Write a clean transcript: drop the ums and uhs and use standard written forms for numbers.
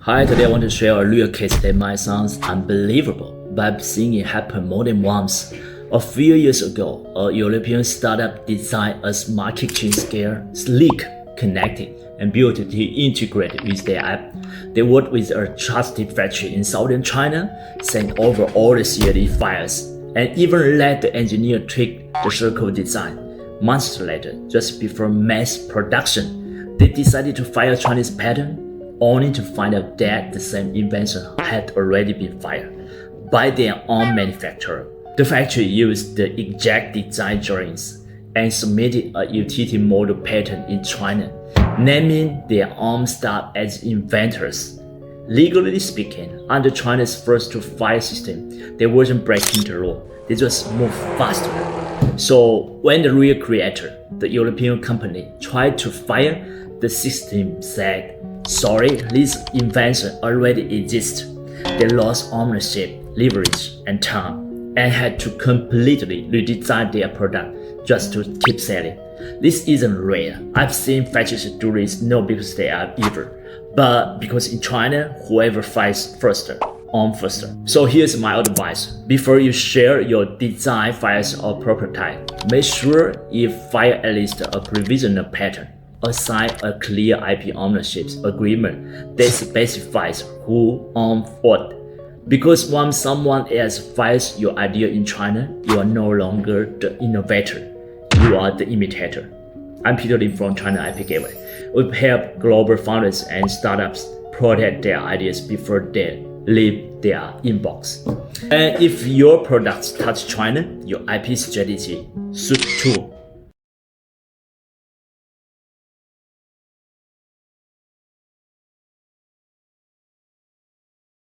Hi, today I want to share a real case that might sound unbelievable, but I've seen it happen more than once. A few years ago, a European startup designed a smart kitchen scale, sleek, connected, and built to integrate with their app. They worked with a trusted factory in southern China, sent over all the CAD files, and even let the engineer tweak the circle design. Months later, just before mass production, they decided to file Chinese patent, only to find out that the same invention had already been filed by their own manufacturer. The factory used the exact design drawings and submitted a utility model patent in China, naming their own staff as inventors. Legally speaking, under China's first to file system, they weren't breaking the law, they just moved faster. So when the real creator, the European company, tried to file, the system said, "Sorry, this invention already exists." They lost ownership, leverage, and time, and had to completely redesign their product just to keep selling. This isn't rare. I've seen factories do this not because they are evil, but because in China, whoever files first, own first. So here's my advice. Before you share your design files or prototype, make sure you file at least a provisional patent. Assign a clear IP ownership agreement that specifies who owns what. Because once someone else files your idea in China, you are no longer the innovator, you are the imitator. I'm Peter Lin from China IP Gateway. We help global founders and startups protect their ideas before they leave their inbox. And if your products touch China, your IP strategy should too.